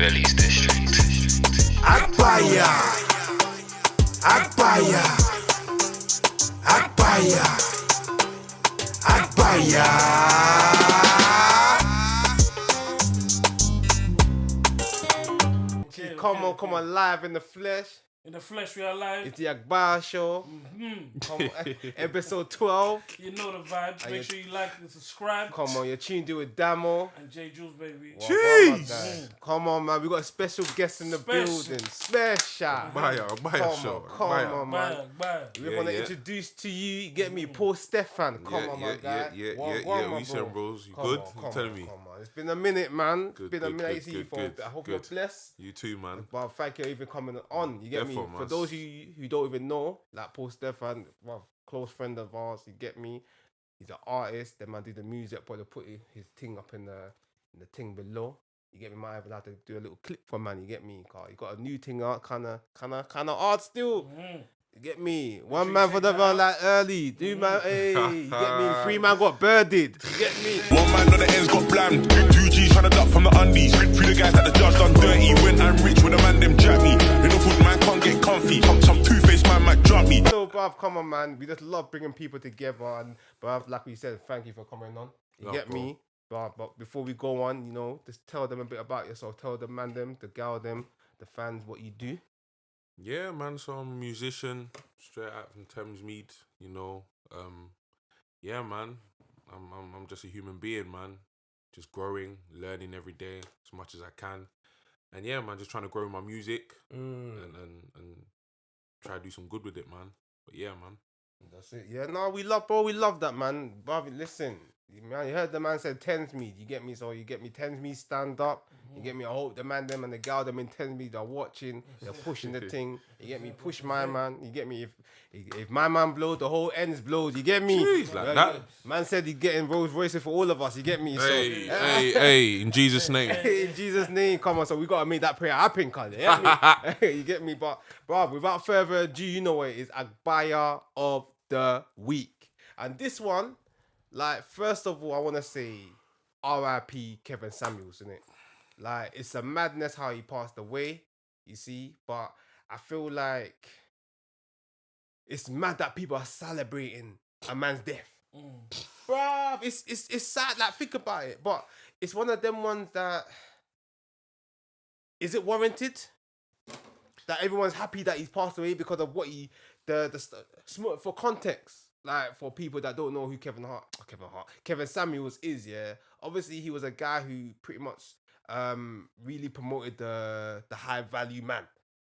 Release District. Agbaya, Agbaya, Agbaya, Agbaya. Come on, live in the flesh. In the flesh, we are live. It's the Agbaya show. Come on, episode 12. You know the vibes. Make sure you like and subscribe. Come on, you're tuned in with Damo. And J Jules, baby. Jeez! Come on, man. We got a special guest in the Special. building. Special. Agbaya show. Come on, man. Bye. We want to introduce to you, get me, Paul Stephan. Come on, my guy. Yeah. my We said, bros, you Come good? on, You come telling on, me? Come on. It's been a minute, man. Good, been a good, minute. I good, see you good, for. good, I hope good. you're blessed. You too, man. But thank you for even coming on. You get me? Defo, For man. those of you who don't even know, like Paul Stephan, well, close friend of ours, you get me? He's an artist. Then man do the music, but they put his thing up in the thing below. You get me? Might have to do a little clip for man. You get me? He got a new thing out, kind of art still. You get me? One sure man you for check the that man out. like early. Two man, hey, you get me? Three man got birded. You get me? One man on the ends got blammed. 2G's trying to duck from the undies. Three the guys that the judge done dirty. When I'm rich with a man, them jack me. Little foot man can't get comfy. Some two-faced man might drop me. So, bruv, come on, man. We just love bringing people together. And, bruv, like we said, thank you for coming on. You No, get bro. me? But before we go on, you know, just tell them a bit about yourself. Tell the man them, the gal them, the fans what you do. Yeah, man. So I'm a musician, straight out from Thamesmead. You know, yeah, man. I'm just a human being, man. Just growing, learning every day as much as I can, and yeah, man. Just trying to grow my music and try to do some good with it, man. But yeah, man. That's it. Yeah, no, we love that, man. Bruv, listen. Man, you heard the man said Thamesmead. You get me? So you get me Thamesmead stand up. You get me? I hope the man them and the gal them in Thamesmead are watching. They're pushing the thing. You get me? Push my man. You get me? If my man blows, the whole ends blows. You get me? Jeez, like that. Man said he's getting Rolls Royces for all of us. You get me? Hey, in Jesus' name. In Jesus' name, come on. So we gotta make that prayer happen, cuz. You get me? But bruv, without further ado, you know what it is. Agbaya of the week. And this one, like, first of all, I wanna say R.I.P. Kevin Samuels, innit? Like, it's a madness how he passed away, you see, but I feel like it's mad that people are celebrating a man's death. Bruv, it's sad, like, think about it, but it's one of them ones that, is it warranted? That everyone's happy that he's passed away because of what for context, like, for people that don't know who Kevin Samuels is, yeah. Obviously, he was a guy who pretty much really promoted the high value man,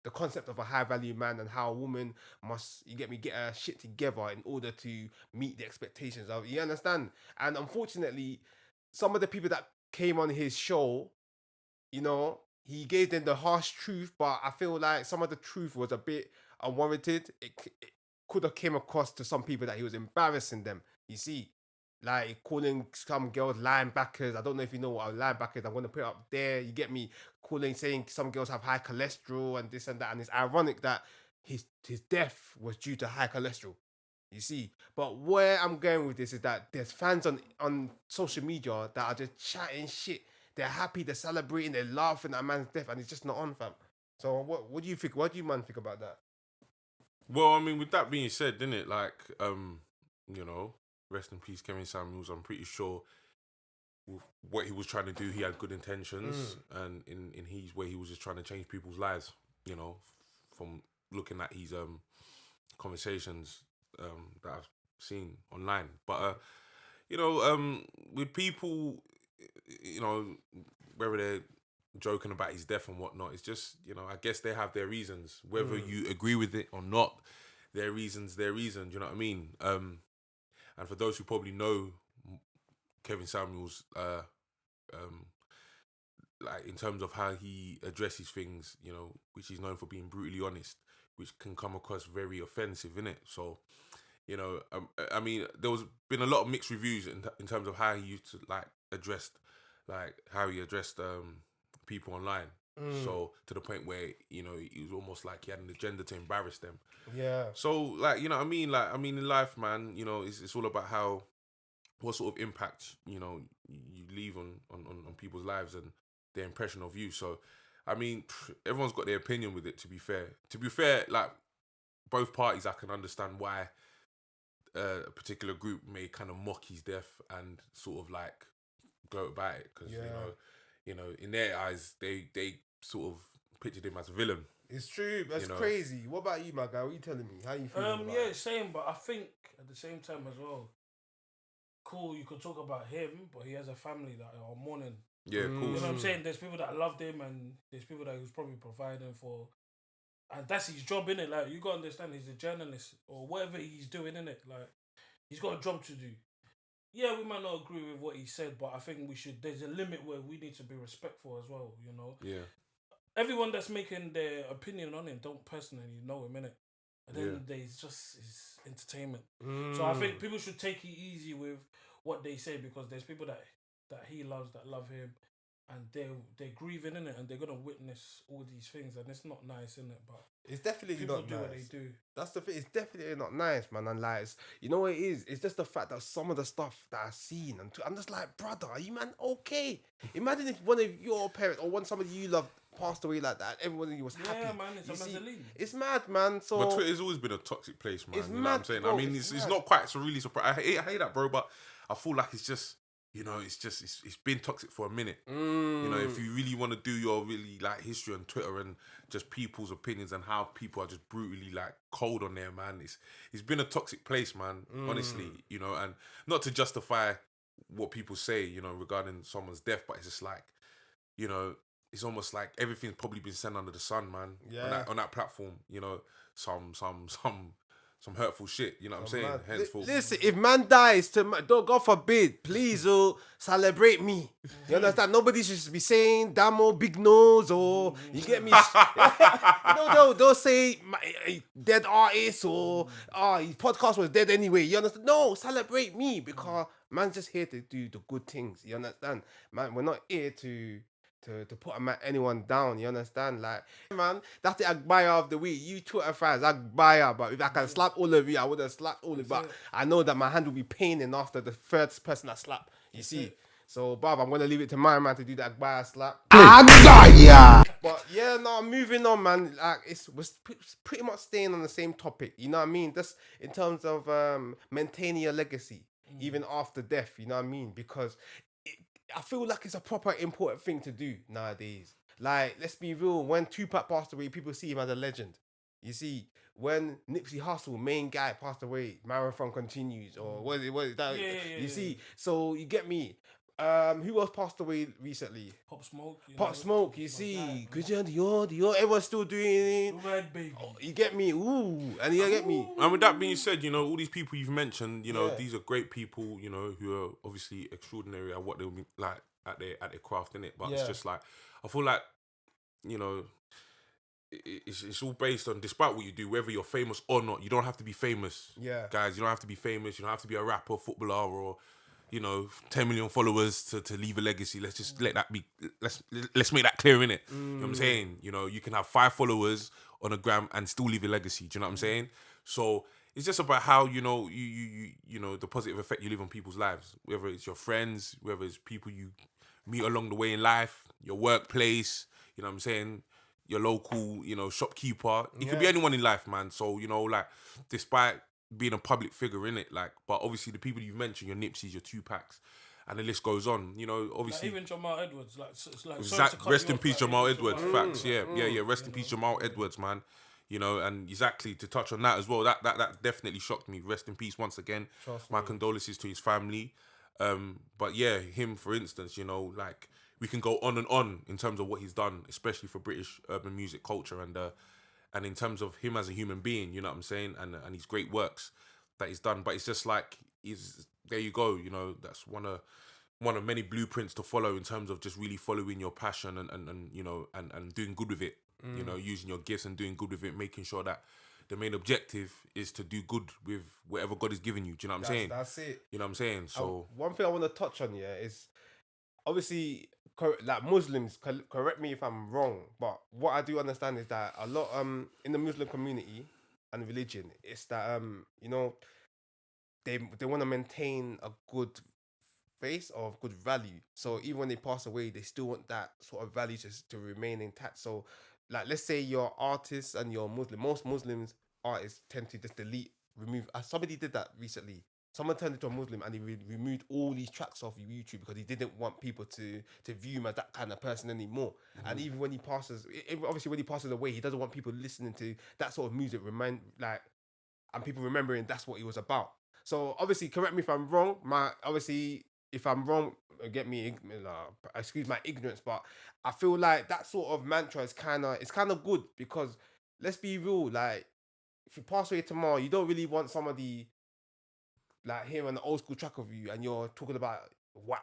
the concept of a high value man, and how a woman must, you get me, get her shit together in order to meet the expectations of, you understand? And unfortunately, some of the people that came on his show, you know, he gave them the harsh truth, but I feel like some of the truth was a bit unwarranted. It could have came across to some people that he was embarrassing them, you see, like calling some girls linebackers. I don't know if you know what a linebacker is. I'm going to put it up there, you get me, saying some girls have high cholesterol and this and that, and it's ironic that his death was due to high cholesterol, you see. But where I'm going with this is that there's fans on social media that are just chatting shit. They're happy, they're celebrating, they're laughing at a man's death, and it's just not on, fam. So what do you think? What do you man think about that? Well, I mean, with that being said, didn't it? Like, you know, rest in peace, Kevin Samuels. I'm pretty sure with what he was trying to do, he had good intentions, and in his way, he was just trying to change people's lives. You know, from looking at his conversations that I've seen online. But you know, with people, you know, whether they're joking about his death and whatnot, it's just, you know, I guess they have their reasons. Whether you agree with it or not, their reasons, do you know what I mean? And for those who probably know Kevin Samuels, like in terms of how he addresses things, you know, which he's known for being brutally honest, which can come across very offensive, innit? So, you know, I mean, there was been a lot of mixed reviews in terms of how he used to address people online. So to the point where, you know, it was almost like he had an agenda to embarrass them. Yeah. So, like, you know what I mean? Like, I mean, in life, man, you know, it's all about what sort of impact, you know, you leave on people's lives and their impression of you. So I mean, everyone's got their opinion with it. To be fair, like both parties, I can understand why a particular group may kind of mock his death and sort of like gloat about it because you know, in their eyes, they sort of pictured him as a villain. It's true. That's You know. crazy. What about you, my guy? What are you telling me? How you feeling? About Yeah, it? same. But I think at the same time as well, cool. You could talk about him, but he has a family that are mourning. Yeah, of You course. know what I'm saying? There's people that loved him, and there's people that he was probably providing for, and that's his job, innit? Like you gotta understand, he's a journalist or whatever he's doing, innit? Like he's got a job to do. Yeah, we might not agree with what he said, but I think we should. There's a limit where we need to be respectful as well. You know. Yeah. Everyone that's making their opinion on him don't personally know him, innit? At the end of the day, it's just it's entertainment. So I think people should take it easy with what they say because there's people that he loves that love him, and they're grieving in it, and they're gonna witness all these things, and it's not nice, innit? But It's definitely people not do nice. what they do. That's the thing. It's definitely not nice, man. And like, you know what it is? It's just the fact that some of the stuff that I've seen, and I'm just like, brother, are you man okay? Imagine if one of your parents or somebody you love passed away like that. Everybody was happy. Yeah, man, it's You a see, mausoleum. it's mad, man. So But Twitter's always been a toxic place, man. It's You know what mad, I'm saying? bro, I mean, it's it's mad. not quite so really surprising. I hate that, bro. But I feel like it's just, you know, it's been toxic for a minute. You know, if you really want to do your really like history on Twitter and just people's opinions and how people are just brutally like cold on there, man. It's been a toxic place, man. Honestly, you know, and not to justify what people say, you know, regarding someone's death, but it's just like, you know, it's almost like everything's probably been sent under the sun, man. Yeah. On that platform, you know, some hurtful shit. You know what I'm saying? man. Henceforth. Listen, if man dies, don't God forbid, please, celebrate me. You understand? Nobody should be saying Damo big nose or you get me. They'll say dead artist or his podcast was dead anyway. You understand? No, celebrate me because man's just here to do the good things. You understand? Man, we're not here to put anyone down, you understand? Like, man, that's the Agbaya of the week. You Twitter fans, Agbaya, but if I can slap all of you, I would have slapped all of you. But I know that my hand will be paining after the first person I slap. You see? So, Bob, I'm going to leave it to my man to do that Agbaya slap. Agbaya! But yeah, no, moving on, man. Like, we're pretty much staying on the same topic. You know what I mean? Just in terms of maintaining your legacy, even after death. You know what I mean? Because I feel like it's a proper important thing to do nowadays. Like, let's be real. When Tupac passed away, people see him as a legend. You see, when Nipsey Hussle, main guy, passed away, Marathon continues, or what is that? You see, so you get me. Who else passed away recently? Pop Smoke. Pop Smoke, you see. Christian Dior, everyone's still doing it. Red Baby. You get me? Ooh, and you get me? And with that being said, you know, all these people you've mentioned, you know, these are great people, you know, who are obviously extraordinary at what they'll be like at their craft, innit? But it's just like, I feel like, you know, it's all based on, despite what you do, whether you're famous or not, you don't have to be famous. Yeah. Guys, you don't have to be famous. You don't have to be a rapper, footballer, or, you know, 10 million followers to leave a legacy. Let's just let that be, let's make that clear, innit? You know what I'm saying? You know, you can have 5 followers on a gram and still leave a legacy. Do you know what I'm saying? So it's just about how, you know, you know, the positive effect you leave on people's lives, whether it's your friends, whether it's people you meet along the way in life, your workplace, you know what I'm saying? Your local, you know, shopkeeper. It could be anyone in life, man. So, you know, like, despite being a public figure, innit? Like, but obviously the people you've mentioned, your Nipseys, your Tupacs, and the list goes on. You know, obviously. Like even Jamal Edwards, like, it's like Rest in peace, Jamal like, Edwards. Facts, yeah. Rest in peace, Jamal Edwards, man. You know, and exactly to touch on that as well. That definitely shocked me. Rest in peace once again. My condolences to his family. But yeah, him for instance, you know, like, we can go on and on in terms of what he's done, especially for British urban music culture and in terms of him as a human being, you know what I'm saying, and his great works that he's done. But it's just like, there you go, you know, that's one of many blueprints to follow in terms of just really following your passion and you know and doing good with it, you know, using your gifts and doing good with it, making sure that the main objective is to do good with whatever God has given you. Do you know what I'm saying? That's it. You know what I'm saying? So one thing I want to touch on is obviously, like Muslims, correct me if I'm wrong, but what I do understand is that a lot in the Muslim community and religion, it's that you know, they want to maintain a good face or of good value. So even when they pass away, they still want that sort of value to remain intact. So, like, let's say you're artists and you're Muslim. Most Muslims artists tend to just delete, remove. Somebody did that recently. Someone turned into a Muslim and he removed all these tracks off YouTube because he didn't want people to view him as that kind of person anymore. And even when he passes, obviously when he passes away, he doesn't want people listening to that sort of music. And people remembering that's what he was about. So obviously, correct me if I'm wrong. If I'm wrong, excuse my ignorance, but I feel like that sort of mantra is kind of good because let's be real. Like, if you pass away tomorrow, you don't really want somebody like hearing an old school track of you and you're talking about what.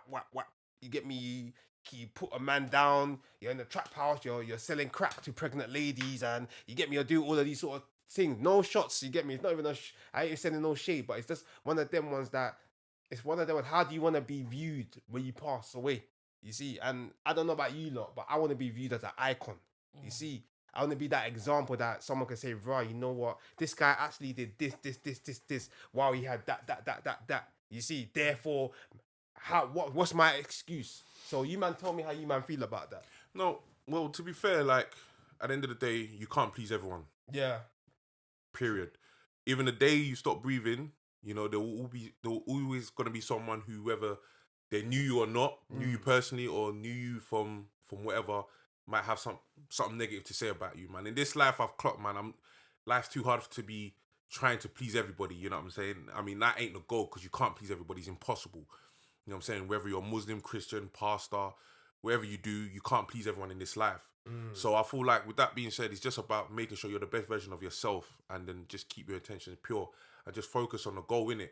You get me? You put a man down. You're in the trap house. You're selling crack to pregnant ladies, and you get me? You're doing all of these sort of things. No shots. You get me? It's not even I ain't sending no shade, but it's just one of them ones that it's one of them. How do you want to be viewed when you pass away? You see, and I don't know about you lot, but I want to be viewed as an icon. You see, I want to be that example that someone can say, right, you know what? This guy actually did this. Wow, he had that. You see, therefore, what's my excuse? So you man, tell me how you man feel about that. No, well, to be fair, like at the end of the day, you can't please everyone. Yeah. Period. Even the day you stop breathing, you know, there will always gonna be someone who, whether they knew you or not, knew you personally or knew you from whatever, might have something negative to say about you, man. In this life I've clocked, man, life's too hard to be trying to please everybody, you know what I'm saying? I mean, that ain't the goal because you can't please everybody. It's impossible. You know what I'm saying? Whether you're Muslim, Christian, pastor, whatever you do, you can't please everyone in this life. So I feel like with that being said, it's just about making sure you're the best version of yourself and then just keep your intentions pure and just focus on the goal, innit?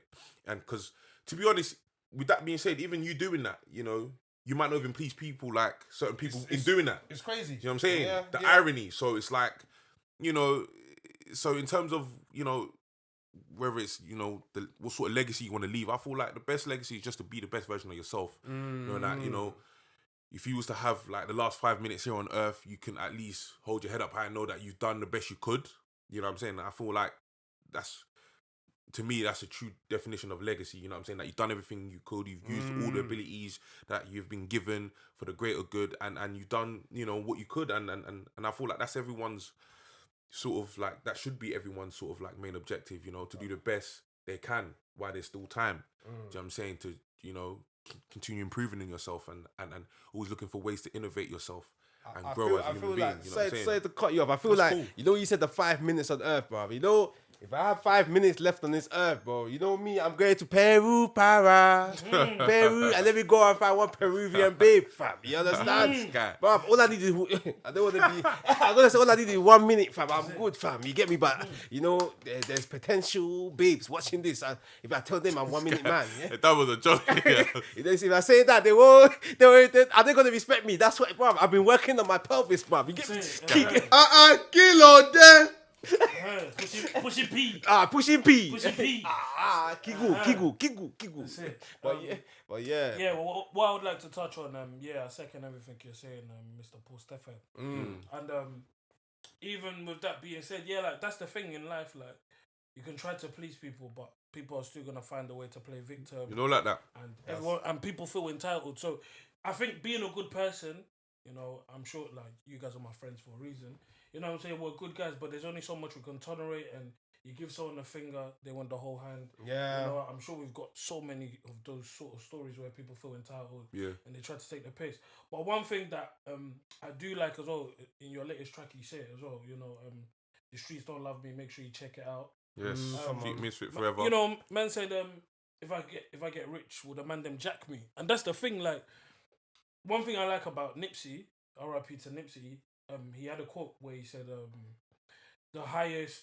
And because, to be honest, with that being said, even you doing that, you know, you might not even please people, like certain people in doing that. It's crazy. You know what I'm saying? Yeah, the irony. So it's like, you know, so in terms of, you know, whether it's, you know, what sort of legacy you want to leave, I feel like the best legacy is just to be the best version of yourself. You know, that, you know, if you was to have like the last 5 minutes here on earth, you can at least hold your head up high and know that you've done the best you could. You know what I'm saying? I feel like to me, that's a true definition of legacy. You know what I'm saying? That you've done everything you could. You've used all the abilities that you've been given for the greater good, and you've done, you know, what you could. And I feel like that's everyone's sort of like, that should be everyone's sort of like main objective, you know, to do the best they can while there's still time. Do you know what I'm saying? To, you know, continue improving in yourself and always looking for ways to innovate yourself and grow as a human being. You know what I'm saying? Sorry to cut you off. I feel like, cool. you know, you said the 5 minutes on earth, bro. You know, if I have 5 minutes left on this earth, bro, you know me, I'm going to Peru, Peru, and let me go and find one Peruvian babe, fam. You understand? Bro, all I need is, I don't want to be, I'm going to say all I need is 1 minute, fam. I'm good, fam. You get me? But, you know, there's potential babes watching this. If I tell them I'm 1 minute man, yeah? That was a joke. Yeah. You know, see, if I say that, are they going to respect me? That's what, bro. I've been working on my pelvis, bro. You get me? Kilo there. Pushing P. Pushing P. Pushing P. Kigu. That's it. But yeah. Yeah, well, what I would like to touch on, I second everything you're saying, Mr. Paul Stephan. And even with that being said, yeah, like that's the thing in life, like you can try to please people, but people are still gonna find a way to play victim. You know, like that. And everyone and people feel entitled. So I think being a good person, you know, I'm sure like you guys are my friends for a reason. You know what I'm saying? We're good guys, but there's only so much we can tolerate, and you give someone a finger, they want the whole hand. Yeah. You know, I'm sure we've got so many of those sort of stories where people feel entitled, and they try to take the piss. But one thing that I do like as well, in your latest track, you say it as well, you know, The Streets Don't Love Me, make sure you check it out. Yes, Misfit forever. You know, man said, if I get rich, will the man them jack me? And that's the thing, like, one thing I like about Nipsey, R.I.P. to Nipsey, he had a quote where he said, the highest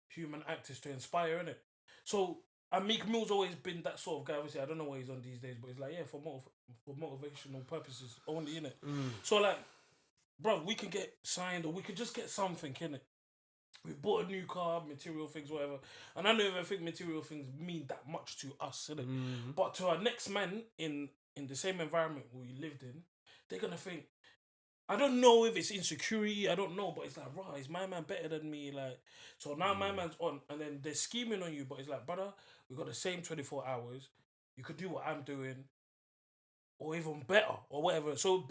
human act is to inspire, innit? So, and Meek Mill's always been that sort of guy. Obviously, I don't know what he's on these days, but he's like, yeah, for motivational purposes only, innit? So, like, bro, we can get signed or we could just get something, innit? We bought a new car, material things, whatever. And I don't even think material things mean that much to us, innit? But to our next man in the same environment we lived in, they're going to think, I don't know if it's insecurity, I don't know, but it's like, right, is my man better than me? Like, so now my man's on, and then they're scheming on you, but it's like, brother, we got the same 24 hours. You could do what I'm doing. or even better or whatever. So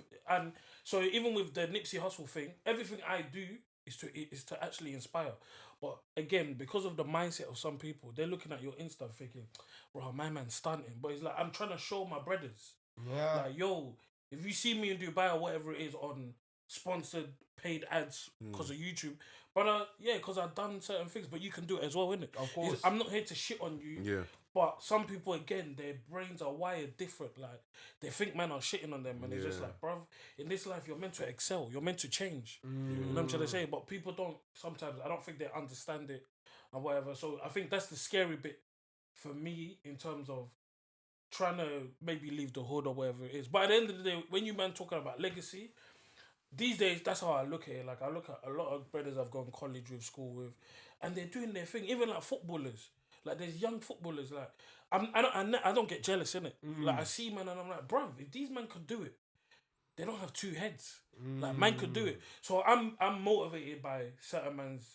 even with the Nipsey Hussle thing, everything I do is to actually inspire. But again, because of the mindset of some people, they're looking at your Insta thinking, bro, my man's stunting. But it's like, I'm trying to show my brothers. Yeah. Like, yo, if you see me in Dubai or whatever it is on sponsored paid ads because of YouTube, but yeah, because I've done certain things, but you can do it as well, innit? Of course. I'm not here to shit on you. Yeah. But some people, again, their brains are wired different. Like, they think man are shitting on them, and it's just like, bruv, in this life, you're meant to excel. You're meant to change. You know what I'm trying to say? But people don't, sometimes, I don't think they understand it and whatever. So I think that's the scary bit for me in terms of trying to maybe leave the hood or whatever it is. But at the end of the day, when you man talking about legacy, these days, that's how I look at it. Like, I look at a lot of brothers I've gone college with, school with, and they're doing their thing. Even like footballers. Like, there's young footballers. Like, I don't get jealous, innit? Like, I see man and I'm like, bruv, if these men could do it, they don't have two heads. Like, man could do it. So I'm motivated by certain man's,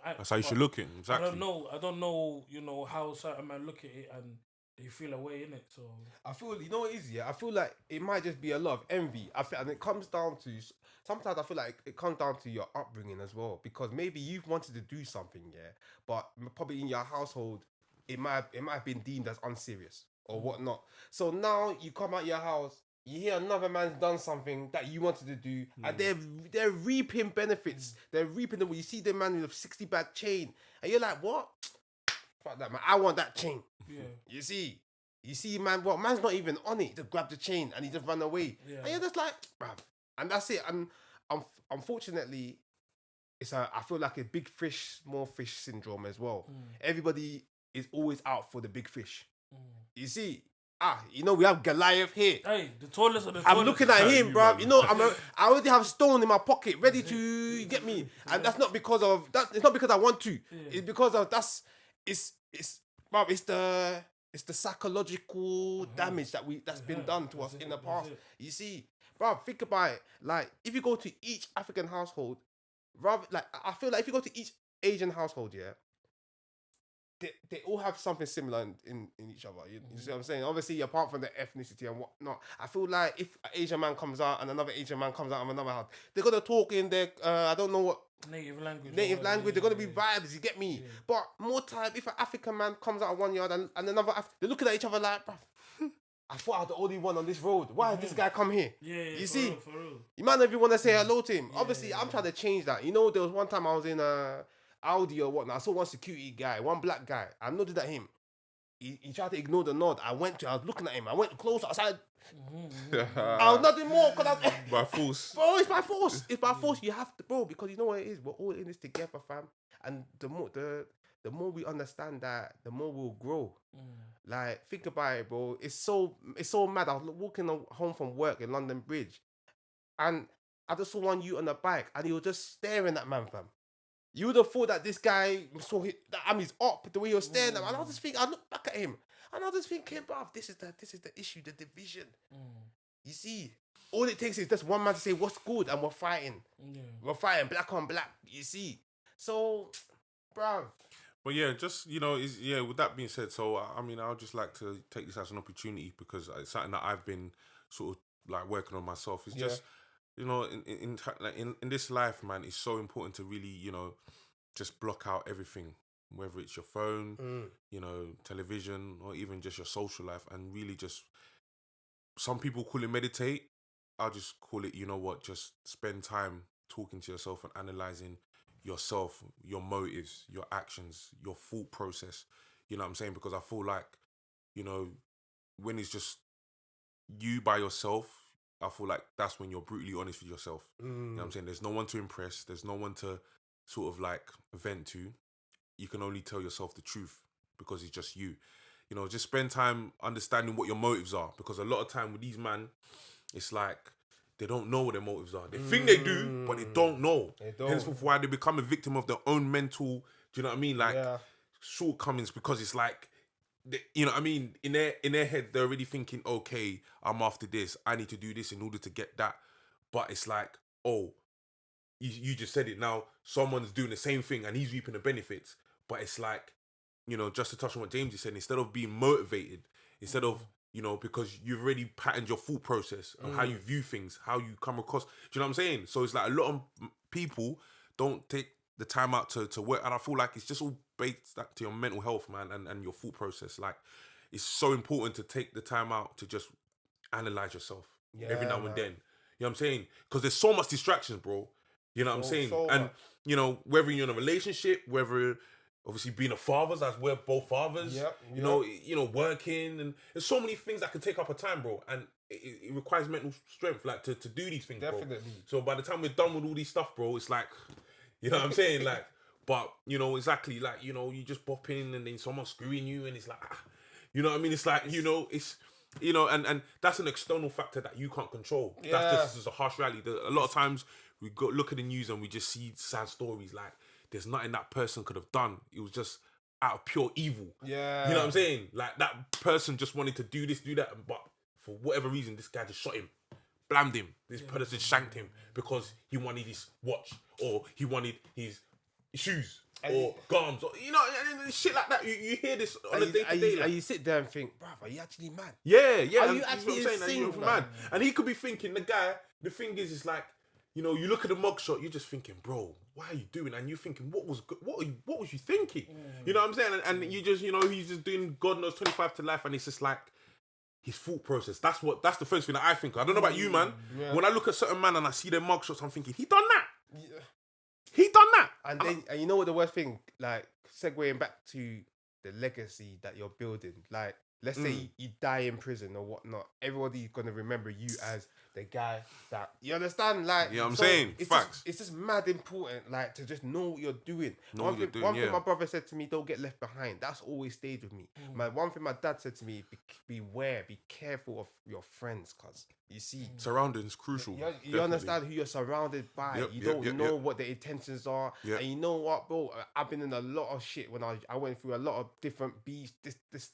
acts. That's how you should look at it. Exactly. I don't know, how certain men look at it and they feel away in it. So I feel, you know what it is, yeah? I feel like it might just be a lot of envy. And it comes down to, sometimes I feel like it comes down to your upbringing as well. Because maybe you've wanted to do something, yeah? But probably in your household, it might have been deemed as unserious or whatnot. So now you come out your house, you hear another man's done something that you wanted to do, and they're reaping benefits. They're reaping them. You see the man with a 60-bag chain, and you're like, what? Fuck that, man. I want that chain. yeah. You see, man, what man's not even on it to grab the chain and he just run away. Yeah. And you're just like, bruv. And that's it. And unfortunately, I feel like a big fish, small fish syndrome as well. Everybody is always out for the big fish. You see, we have Goliath here. Hey, the tallest of the I'm tallest. looking at him, bro. I already have stone in my pocket, ready to get me, and that's not because of that. It's not because I want to. It's because of it's the psychological damage that's been done to us in the past. You see, bro, think about it. Like, if you go to each African household, I feel like if you go to each Asian household, yeah, they all have something similar in each other. You see what I'm saying? Obviously, apart from the ethnicity and whatnot, I feel like if an Asian man comes out and another Asian man comes out of another house, they're gonna talk in their I don't know what native language. They're gonna be vibes. You get me? Yeah. But more time, if an African man comes out of one yard and another, they're looking at each other like, bruv, I thought I was the only one on this road. Why has this guy come here? Yeah, you see, real, for real. You might not even want to say hello to him. Obviously, I'm trying to change that. There was one time I was in Audi or whatnot. I saw one security guy, one black guy. I nodded at him. He tried to ignore the nod. I was looking at him. I went closer. I started. I was nothing more because by force. Bro, it's by force. It's by force. You have to, bro, because you know what it is. We're all in this together, fam. And the more we understand that, the more we'll grow. Like, think about it, bro. It's so mad. I was walking home from work in London Bridge, and I just saw one youth on the bike, and he was just staring at man, fam. You would have thought that this guy saw he's up the way he was staring at him. And I was just thinking, I looked back at him, and I was just thinking, bruv, this is the issue, the division. You see, all it takes is just one man to say what's good, and we're fighting. We're fighting black on black. You see, so, bruv. But yeah, just, with that being said, so, I mean, I would just like to take this as an opportunity because it's something that I've been sort of like working on myself. It's just, in this life, man, it's so important to really, just block out everything, whether it's your phone, television, or even just your social life, and really just, some people call it meditate. I'll just call it, just spend time talking to yourself and analysing yourself, your motives, your actions, your thought process. You know what I'm saying? Because I feel like, when it's just you by yourself, I feel like that's when you're brutally honest with yourself. You know what I'm saying? There's no one to impress. There's no one to sort of like vent to. You can only tell yourself the truth because it's just you. Just spend time understanding what your motives are, because a lot of time with these man, it's like they don't know what their motives are. They think they do, but they don't know. Hence why they become a victim of their own mental, do you know what I mean? Like, shortcomings, because it's like, you know what I mean? In their head, they're already thinking, okay, I'm after this. I need to do this in order to get that. But it's like, oh, you just said it now. Someone's doing the same thing and he's reaping the benefits. But it's like, just to touch on what James said, instead of being motivated, instead of you know, because you've already patterned your thought process and how you view things, how you come across. Do you know what I'm saying? So it's like a lot of people don't take the time out to work, and I feel like it's just all based to your mental health, man, and your thought process. Like, it's so important to take the time out to just analyze yourself every now and then. You know what I'm saying? Because there's so much distractions, bro. You know what I'm saying? So and much. you know, whether you're in a relationship, whether obviously being a father, as we're both fathers. You know, working, and there's so many things that can take up a time, bro. And it requires mental strength, like to do these things, Definitely. bro. So by the time we're done with all these stuff, bro, it's like, you know what I'm saying? Like, but you know, exactly, like, you know, you just pop in and then someone's screwing you, and it's like, you know what I mean? It's like, you know, it's, you know, and that's an external factor that you can't control. That's just a harsh reality. A lot of times we go look at the news and we just see sad stories. Like, there's nothing that person could have done. It was just out of pure evil. Yeah. You know what I'm saying? Like, that person just wanted to do this, do that, but for whatever reason, this guy just shot him, blammed him. This person shanked him because he wanted his watch, or he wanted his shoes, or gums, or, you know, and shit like that. You hear this on a day-to-day. And you sit there and think, bruv, are you actually mad? Yeah. Are and you that's what actually I'm saying, insane, you're man? mad. And he could be thinking, the thing is like, you know, you look at the mugshot, you're just thinking, bro, why are you doing? And you're thinking, what was you thinking? You know what I'm saying? And you just, you know, he's just doing God knows 25 to life, and it's just like his thought process. That's the first thing that I think of. I don't know about you, man. Yeah. When I look at certain man and I see their mugshots, I'm thinking, he done that. Yeah. He done that. And then, and you know what the worst thing, like, segueing back to the legacy that you're building, like, let's say you die in prison or whatnot, everybody's gonna remember you as the guy that, you understand? Like, Yeah, I'm saying, it's facts. It's just mad important, like, to just know what you're doing. Know what you're doing, one thing yeah. my brother said to me, don't get left behind. That's always stayed with me. One thing my dad said to me, beware, be careful of your friends, cuz you see. Surroundings crucial. You definitely. understand who you're surrounded by. Yep, You yep, don't yep, know yep. what their intentions are. Yep. And you know what, bro? I've been in a lot of shit when I went through a lot of different beats,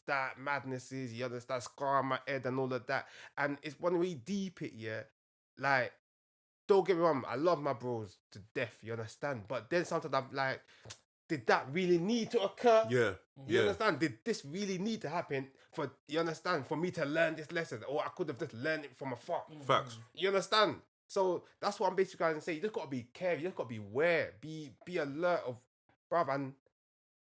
that, madnesses, you understand, scar on my head and all of that. And it's when we deep it, yeah, like, don't get me wrong, I love my bros to death, you understand? But then sometimes I'm like, did that really need to occur? Yeah. You understand? Did this really need to happen for, you understand, for me to learn this lesson? Or I could have just learned it from afar. Facts. You understand? So that's what I'm basically trying to say. You just gotta be careful. You just gotta be aware. Be alert of, bruv, and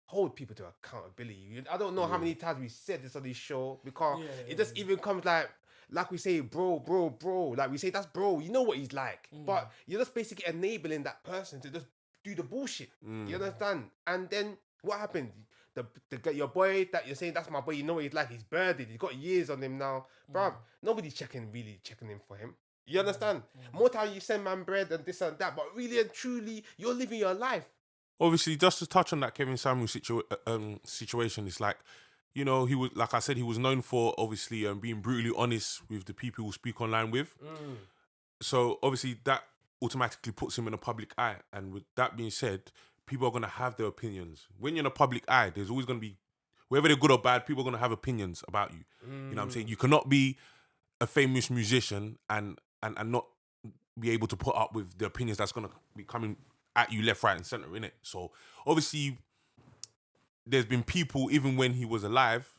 hold people to accountability. I don't know how many times we said this on this show, because it just even comes like we say, bro. Like we say, that's bro. You know what he's like, but you're just basically enabling that person to just do the bullshit. You understand? And then what happened? Your boy that you're saying, that's my boy, you know what he's like, he's birded, he's got years on him now. Bruv, nobody's really checking in for him. You understand? More time you send man bread and this and that, but really and truly, you're living your life. Obviously, just to touch on that Kevin Samuel situation, it's like, you know, he was, like I said, he was known for obviously being brutally honest with the people who speak online with. So obviously that automatically puts him in a public eye. And with that being said, people are going to have their opinions. When you're in a public eye, there's always going to be, whether they're good or bad, people are going to have opinions about you. You know what I'm saying? You cannot be a famous musician and not be able to put up with the opinions that's going to be coming at you left, right, and centre, innit? So obviously, there's been people, even when he was alive,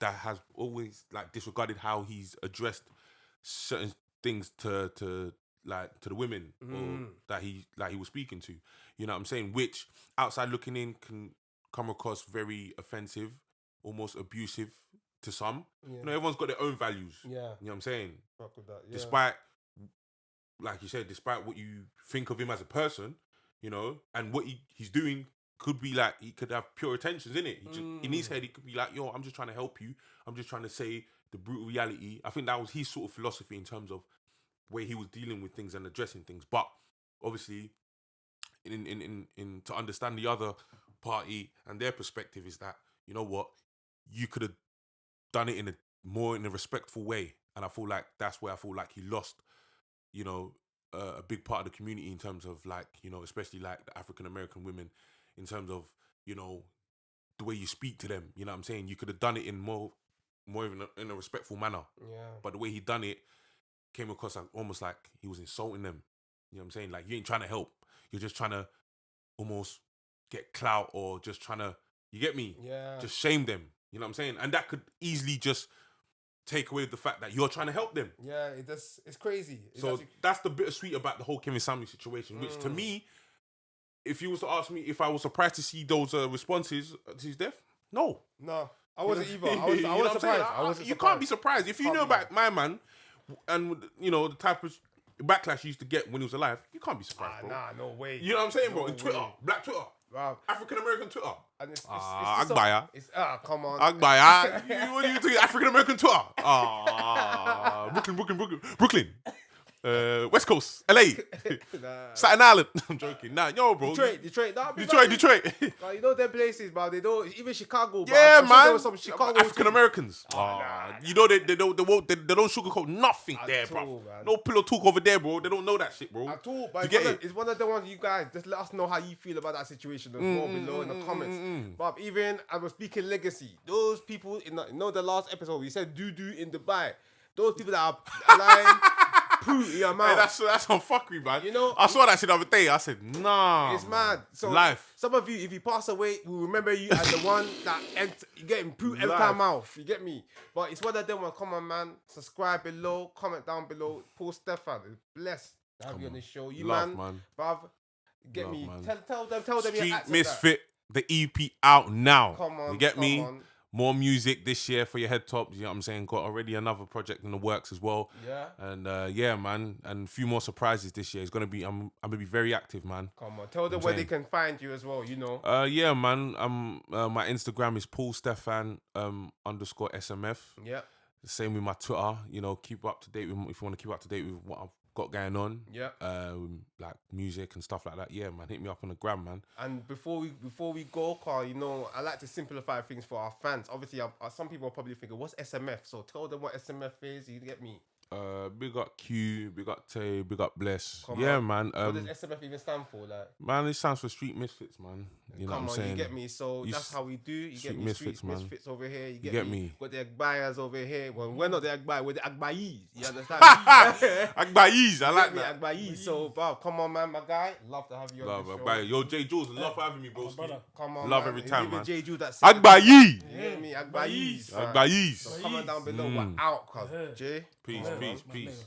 that has always like disregarded how he's addressed certain things to the women or that he was speaking to. You know what I'm saying? Which outside looking in can come across very offensive, almost abusive to some. You know, everyone's got their own values. Yeah. You know what I'm saying? Fuck with that, yeah. Despite, like you said, despite what you think of him as a person, you know, and what he's doing could be like, he could have pure intentions in it. He just, in his head, he could be like, yo, I'm just trying to help you. I'm just trying to say the brutal reality. I think that was his sort of philosophy in terms of where he was dealing with things and addressing things. But obviously, in to understand the other party and their perspective is that, you know what, you could have done it in a respectful way. And I feel like that's where I feel like he lost, you know, a big part of the community in terms of like, you know, especially like the African American women, in terms of, you know, the way you speak to them. You know what I'm saying? You could have done it in more in a respectful manner. Yeah. But the way he done it came across like, almost like he was insulting them. You know what I'm saying? Like, you ain't trying to help. You're just trying to almost get clout, or just trying to, you get me? Yeah. Just shame them. You know what I'm saying? And that could easily just take away the fact that you're trying to help them. Yeah, it's crazy. It's So actually- that's the bittersweet about the whole Kevin Samuel situation, which to me, if you was to ask me if I was surprised to see those responses to his death, no. no, I wasn't either. I You know was what I'm saying? surprised. I wasn't You surprised. can't be surprised. If you Can't know be. about my man and, you know, the type of backlash he used to get when he was alive, you can't be surprised, bro. Nah, no way. You know what I'm saying, bro? No In Twitter, way. Black Twitter, Wow. African-American Twitter. And it's Agbaya. Come on. Agbaya. What are you doing? African-American Twitter. Brooklyn. West Coast, LA, Nah. Staten Island. I'm joking. Nah, yo, bro. Detroit. Nah, Detroit. Nah, you know them places, bro. They don't even Chicago. Bro. Yeah, I'm sure there man. was some Chicago African Americans. nah. You know they don't sugarcoat nothing At there, all, bro. man. No pillow talk over there, bro. They don't know that shit, bro. At all, but You get it? it's one of the ones you guys just let us know how you feel about that situation as well below in the comments. But even I was speaking legacy. Those people the last episode we said doo in Dubai. Those people that are lying, poo in your mouth. Hey, that's on fuckery, man. You know, I saw that shit the other day. I said, nah. it's mad. So Life. some of you, if you pass away, will remember you as the one that you getting poo every time mouth. You get me? But it's one of them. Come on, man. Subscribe below. Comment down below. Paul Stephan. It's blessed to have you on this show. You Love, man. bruv. Get Love, me. man. Tell them. Your Street acts of that. Misfit, the EP out now. Come on, You get come me? on. More music this year for your head top. You know what I'm saying? Got already another project in the works as well. Yeah. And yeah, man. And a few more surprises this year. It's gonna be. I'm gonna be very active, man. Come on. Tell them I'm where saying. they can find you as well. You know. Yeah, man. My Instagram is Paul Stephan _ SMF. Yeah. Same with my Twitter. You know, keep up to date with if you want to keep up to date with what I've got going on. Yeah. Like music and stuff like that. Yeah, man. Hit me up on the gram, man. And before we go, Carl, you know, I like to simplify things for our fans. Obviously, some people are probably thinking, what's SMF? So tell them what SMF is. You get me? Big up Q, big up Tay, big up Bless. Come yeah, on. man. What does SMF even stand for? Like, Man, it stands for Street Misfits, man. You know come what on, I'm saying? you get me? So You that's how we do. You Street get me? Misfits, Street man. Misfits over here. You get get me? Got the Agbayas over here. Well, we're not the Agbaya, we're the Agbayis. You understand? Agbayis, I like Get me, that. Agbayis. So, Bob, come on, man, my guy. Love to have you on Love, the show. Agbayi. Yo, J. Jules, love for having me, bro. brother. Come on, Love man. every It's time, even man. J. Jude that Agbayi! You hear me? Agbayis. Agbayis. So comment down below. We're out, cuz. Jay. Peace, peace, peace.